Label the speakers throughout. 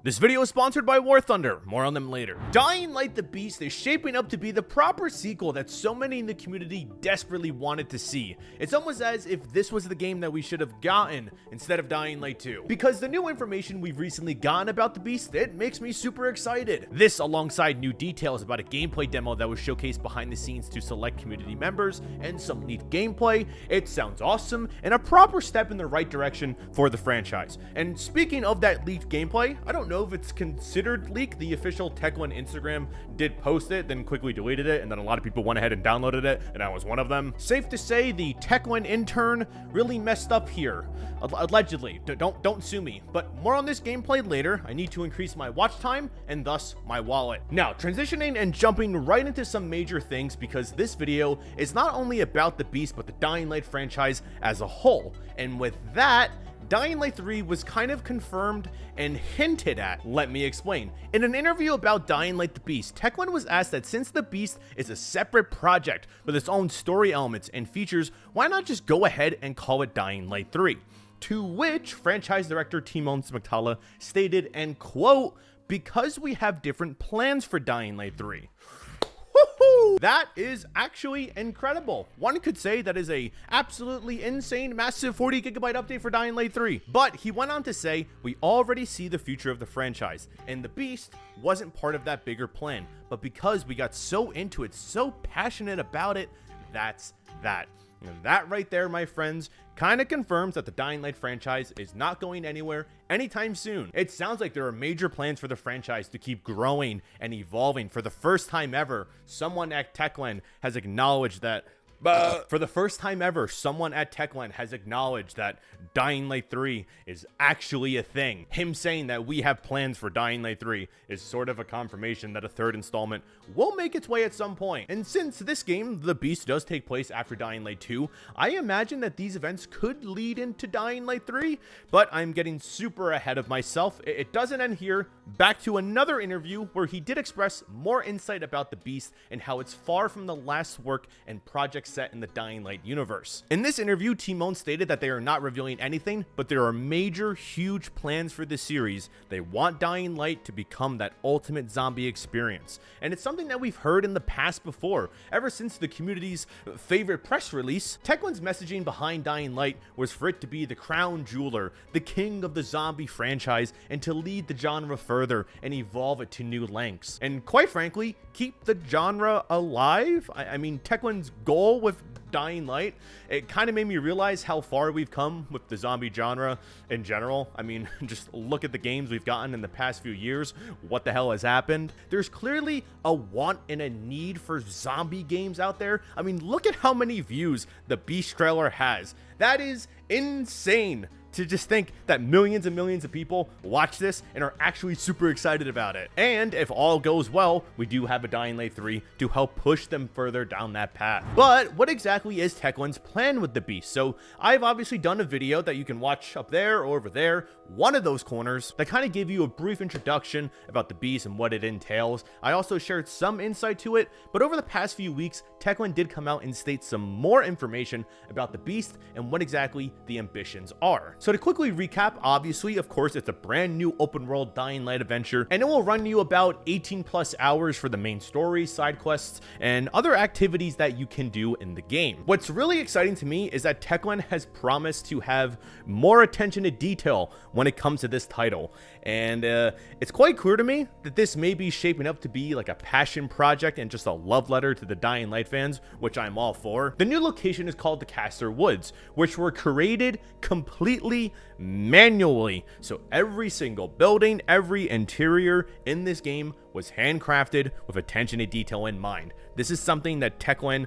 Speaker 1: This video is sponsored by War Thunder, more on them later. Dying Light the Beast is shaping up to be the proper sequel that so many in the community desperately wanted to see. It's almost as if this was the game that we should have gotten instead of Dying Light 2. Because the new information we've recently gotten about the Beast, it makes me super excited. This alongside new details about a gameplay demo that was showcased behind the scenes to select community members and some neat gameplay. It sounds awesome and a proper step in the right direction for the franchise. And speaking of that leaked gameplay, I don't know if it's considered leak. The official Tech1 Instagram did post it, then quickly deleted it, and then a lot of people went ahead and downloaded it, and I was one of them. Safe to say the Tech1 intern really messed up here. Allegedly. Don't sue me. But more on this gameplay later. I need to increase my watch time and thus my wallet. Now, transitioning and jumping right into some major things, because this video is not only about the Beast but the Dying Light franchise as a whole. And with that, Dying Light 3 was kind of confirmed and hinted at. Let me explain. In an interview about Dying Light the Beast, Tech1 was asked that since the Beast is a separate project with its own story elements and features, why not just go ahead and call it Dying Light 3? To which franchise director Timon Smektala stated, and quote, "Because we have different plans for Dying Light 3. That is actually incredible. One could say that is a absolutely insane, massive 40 gigabyte update for Dying Light 3. But he went on to say, we already see the future of the franchise, and the Beast wasn't part of that bigger plan. But because we got so into it, so passionate about it, that's that. And that right there, my friends, kind of confirms that the Dying Light franchise is not going anywhere anytime soon. It sounds like there are major plans for the franchise to keep growing and evolving. For the first time ever, someone at Techland has acknowledged that Dying Light 3 is actually a thing. Him saying that we have plans for Dying Light 3 is sort of a confirmation that a third installment will make its way at some point. And since this game, The Beast, does take place after Dying Light 2, I imagine that these events could lead into Dying Light 3, but I'm getting super ahead of myself. It doesn't end here. Back to another interview where he did express more insight about The Beast and how it's far from the last work and project set in the Dying Light universe. In this interview, Timon stated that they are not revealing anything, but there are major, huge plans for the series. They want Dying Light to become that ultimate zombie experience. And it's something that we've heard in the past before. Ever since the community's favorite press release, Tech1's messaging behind Dying Light was for it to be the crown jeweler, the king of the zombie franchise, and to lead the genre further and evolve it to new lengths. And quite frankly, keep the genre alive. I mean, Tech1's goal with Dying Light, it kind of made me realize how far we've come with the zombie genre in general. I mean, just look at the games we've gotten in the past few years. What the hell has happened? There's clearly a want and a need for zombie games out there. I mean, look at how many views the Beast trailer has. That is insane. To just think that millions and millions of people watch this and are actually super excited about it. And if all goes well, we do have a Dying Light 3 to help push them further down that path. But what exactly is Tech1's plan with the Beast? So I've obviously done a video that you can watch up there or over there, one of those corners, that kind of give you a brief introduction about the Beast and what it entails. I also shared some insight to it, but over the past few weeks, Tech1 did come out and state some more information about the Beast and what exactly the ambitions are. So to quickly recap, obviously, of course, it's a brand new open world Dying Light adventure, and it will run you about 18 plus hours for the main story, side quests, and other activities that you can do in the game. What's really exciting to me is that Tech1 has promised to have more attention to detail when it comes to this title. And it's quite clear to me that this may be shaping up to be like a passion project and just a love letter to the Dying Light fans, which I'm all for. The new location is called the Castor Woods, which were created completely manually. So every single building, every interior in this game was handcrafted with attention to detail in mind. This is something that Tech1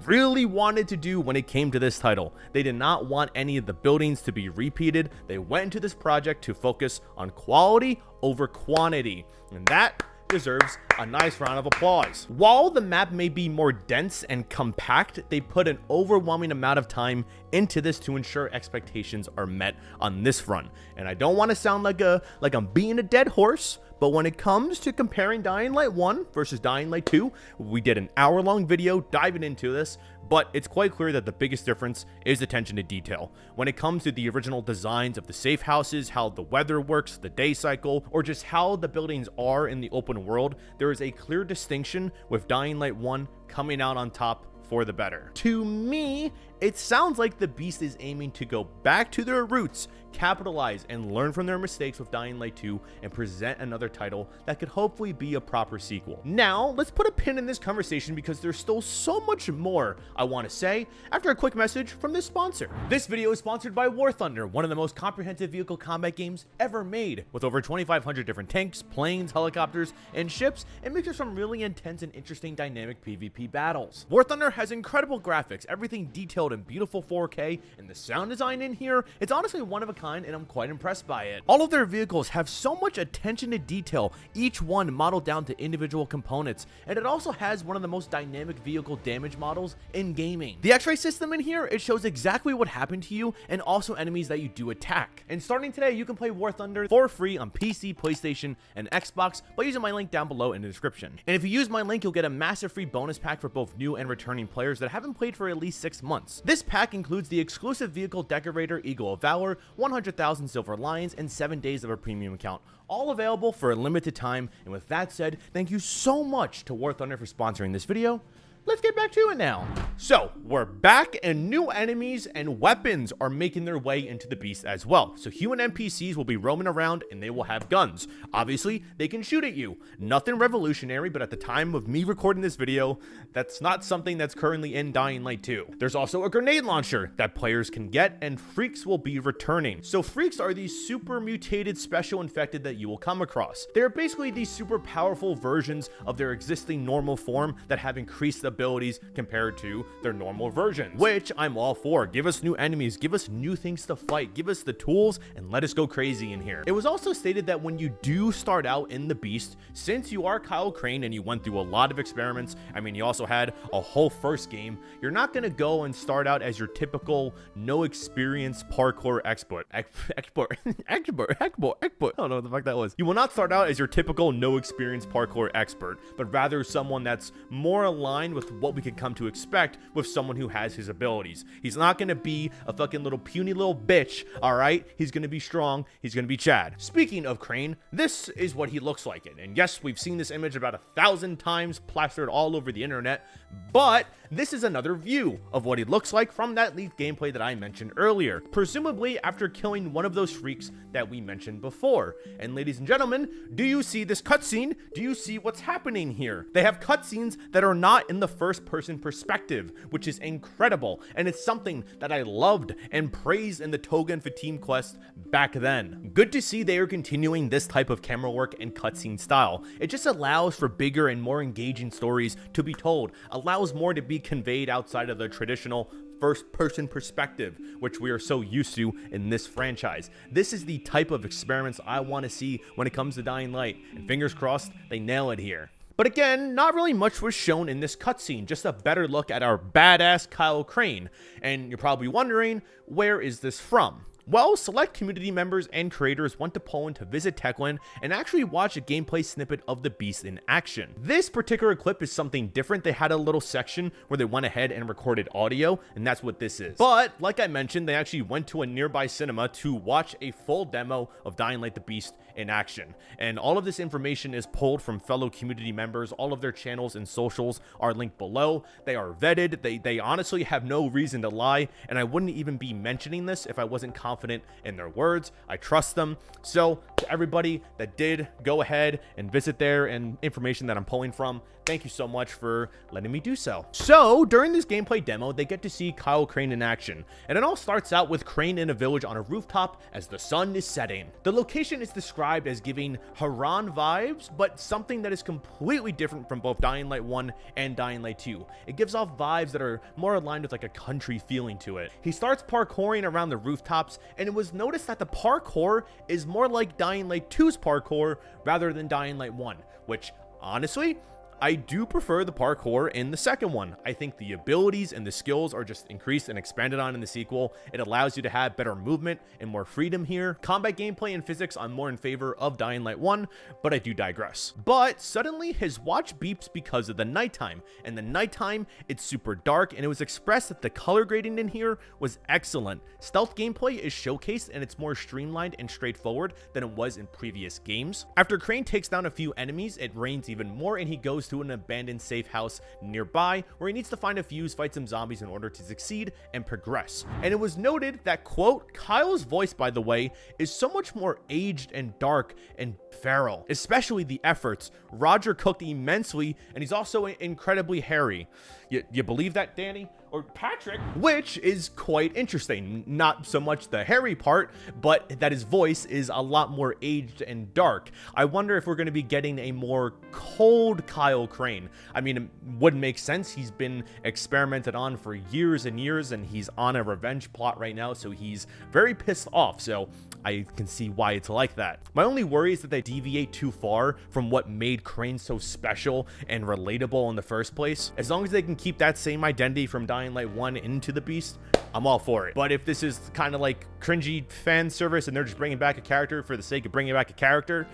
Speaker 1: really wanted to do when it came to this title. They did not want any of the buildings to be repeated. They went into this project to focus on quality over quantity, and that deserves a nice round of applause. While the map may be more dense and compact, they put an overwhelming amount of time into this to ensure expectations are met on this front. And I don't want to sound like I'm being a dead horse, but when it comes to comparing Dying Light 1 versus Dying Light 2, we did an hour-long video diving into this. but it's quite clear that the biggest difference is attention to detail. When it comes to the original designs of the safe houses, how the weather works, the day cycle, or just how the buildings are in the open world, there is a clear distinction, with Dying Light 1 coming out on top for the better. To me, it sounds like the Beast is aiming to go back to their roots, capitalize and learn from their mistakes with Dying Light 2, and present another title that could hopefully be a proper sequel. Now, let's put a pin in this conversation because there's still so much more I want to say after a quick message from this sponsor. This video is sponsored by War Thunder, one of the most comprehensive vehicle combat games ever made, with over 2,500 different tanks, planes, helicopters, and ships, and mixes some really intense and interesting dynamic PvP battles. War Thunder has incredible graphics, everything detailed in beautiful 4K, and the sound design in here, it's honestly one of a kind, and I'm quite impressed by it. All of their vehicles have so much attention to detail, each one modeled down to individual components, and it also has one of the most dynamic vehicle damage models in gaming. The X-ray system in here, it shows exactly what happened to you and also enemies that you do attack. And starting today, you can play War Thunder for free on PC, PlayStation, and Xbox by using my link down below in the description. And if you use my link, you'll get a massive free bonus pack for both new and returning players that haven't played for at least 6 months. This pack includes the exclusive vehicle decorator Eagle of Valor, 100,000 Silver Lions, and 7 days of a premium account, all available for a limited time. And with that said, thank you so much to War Thunder for sponsoring this video. Let's get back to it now. So, we're back, and new enemies and weapons are making their way into the Beast as well. So human NPCs will be roaming around, and they will have guns. Obviously, they can shoot at you. Nothing revolutionary, but at the time of me recording this video, that's not something that's currently in Dying Light 2. There's also a grenade launcher that players can get, and freaks will be returning. So freaks are these super mutated special infected that you will come across. They're basically these super powerful versions of their existing normal form that have increased abilities compared to their normal versions, which I'm all for. Give us new enemies, give us new things to fight, give us the tools, and let us go crazy in here. It was also stated that when you do start out in the Beast, since you are Kyle Crane and you went through a lot of experiments, I mean, you also had a whole first game, you're not gonna go and start out as your typical no experience parkour expert. I don't know what the fuck that was. You will not start out as your typical no experience parkour expert, but rather someone that's more aligned with what we could come to expect with someone who has his abilities. He's not gonna be a fucking little puny little bitch, all right? He's gonna be strong. He's gonna be Chad. Speaking of Crane, this is what he looks like in. And yes, we've seen this image about 1,000 times plastered all over the internet, but this is another view of what he looks like from that leaked gameplay that I mentioned earlier, presumably after killing one of those freaks that we mentioned before. And ladies and gentlemen, do you see this cutscene? Do you see what's happening here? They have cutscenes that are not in the first person perspective, which is incredible, and it's something that I loved and praised in the Toga and Fatim quest back then. Good to see they are continuing this type of camera work and cutscene style. It just allows for bigger and more engaging stories to be told, allows more to be conveyed outside of the traditional first-person perspective, which we are so used to in this franchise. This is the type of experiments I want to see when it comes to Dying Light, and fingers crossed they nail it here. But again, not really much was shown in this cutscene, just a better look at our badass Kyle Crane. And you're probably wondering, where is this from? Well, select community members and creators went to Poland to visit Techland and actually watch a gameplay snippet of the Beast in action. This particular clip is something different. They had a little section where they went ahead and recorded audio, and that's what this is. But like I mentioned, they actually went to a nearby cinema to watch a full demo of Dying Light the Beast in action. And all of this information is pulled from fellow community members. All of their channels and socials are linked below. They are vetted. They honestly have no reason to lie, and I wouldn't even be mentioning this if I wasn't confident in their words. I trust them. So to everybody that did go ahead and visit there and information that I'm pulling from, thank you so much for letting me do so. So during this gameplay demo, they get to see Kyle Crane in action, and it all starts out with Crane in a village on a rooftop as the sun is setting. The location is described as giving Haran vibes, but something that is completely different from both Dying Light 1 and Dying Light 2. It gives off vibes that are more aligned with like a country feeling to it. He starts parkouring around the rooftops, and it was noticed that the parkour is more like Dying Light 2's parkour rather than Dying Light 1, which honestly, I do prefer the parkour in the second one. I think the abilities and the skills are just increased and expanded on in the sequel. It allows you to have better movement and more freedom here. Combat gameplay and physics, I'm more in favor of Dying Light 1, but I do digress. But suddenly his watch beeps because of the nighttime, and the nighttime, it's super dark, and it was expressed that the color grading in here was excellent. Stealth gameplay is showcased, and it's more streamlined and straightforward than it was in previous games. After Crane takes down a few enemies, it rains even more, and he goes to an abandoned safe house nearby where he needs to find a fuse, fight some zombies in order to succeed and progress. And it was noted that, quote, Kyle's voice, by the way, is so much more aged and dark and feral, especially the efforts. Roger cooked immensely, and he's also incredibly hairy. You believe that, Danny? Or Patrick? Which is quite interesting. Not so much the hairy part, but that his voice is a lot more aged and dark. I wonder if we're going to be getting a more cold Kyle Crane. I mean, it wouldn't make sense. He's been experimented on for years and years, and he's on a revenge plot right now, so he's very pissed off. So I can see why it's like that. My only worry is that they deviate too far from what made Crane so special and relatable in the first place. As long as they can keep that same identity from Dying Light 1 into the Beast, I'm all for it. But if this is kind of like cringy fan service and they're just bringing back a character for the sake of bringing back a character,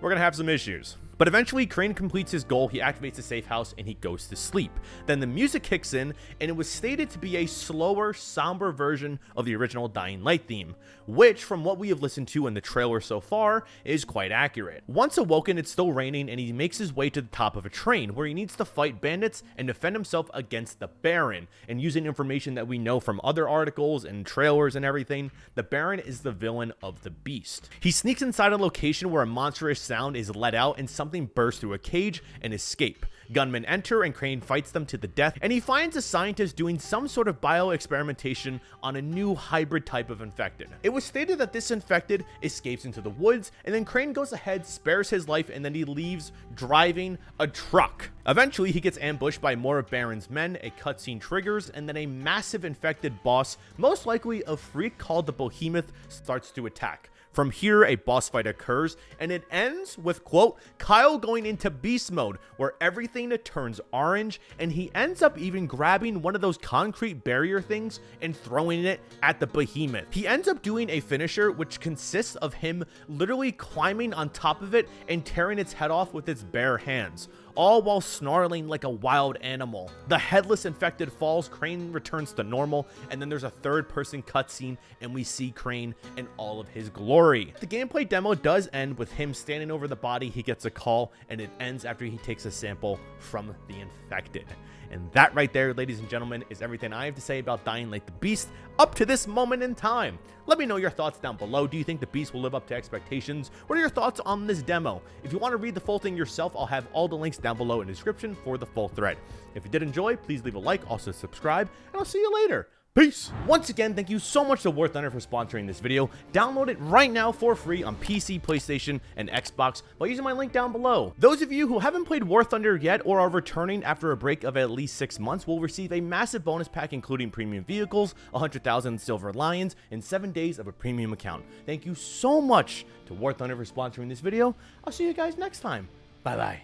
Speaker 1: we're gonna have some issues. But eventually, Crane completes his goal, he activates the safe house, and he goes to sleep. Then the music kicks in, and it was stated to be a slower, somber version of the original Dying Light theme, which, from what we have listened to in the trailer so far, is quite accurate. Once awoken, it's still raining, and he makes his way to the top of a train, where he needs to fight bandits and defend himself against the Baron. And using information that we know from other articles and trailers and everything, the Baron is the villain of the Beast. He sneaks inside a location where a monstrous sound is let out, and something bursts through a cage and escape. Gunmen enter, and Crane fights them to the death, and he finds a scientist doing some sort of bioexperimentation on a new hybrid type of infected. It was stated that this infected escapes into the woods, and then Crane goes ahead, spares his life, and then he leaves driving a truck. Eventually, he gets ambushed by more of Baron's men, a cutscene triggers, and then a massive infected boss, most likely a freak called the Behemoth, starts to attack. From here, a boss fight occurs, and it ends with, quote, Kyle going into beast mode, where everything turns orange, and he ends up even grabbing one of those concrete barrier things and throwing it at the Behemoth. He ends up doing a finisher, which consists of him literally climbing on top of it and tearing its head off with its bare hands, all while snarling like a wild animal. The headless infected falls, Crane returns to normal, and then there's a third-person cutscene, and we see Crane in all of his glory. The gameplay demo does end with him standing over the body. He gets a call, and it ends after he takes a sample from the infected. And that right there, ladies and gentlemen, is everything I have to say about Dying Light the Beast up to this moment in time. Let me know your thoughts down below. Do you think the Beast will live up to expectations? What are your thoughts on this demo? If you want to read the full thing yourself, I'll have all the links down below in the description for the full thread. If you did enjoy, please leave a like, also subscribe, and I'll see you later. Peace! Once again, thank you so much to War Thunder for sponsoring this video. Download it right now for free on PC, PlayStation, and Xbox by using my link down below. Those of you who haven't played War Thunder yet or are returning after a break of at least 6 months will receive a massive bonus pack including premium vehicles, 100,000 silver lions, and 7 days of a premium account. Thank you so much to War Thunder for sponsoring this video. I'll see you guys next time. Bye-bye.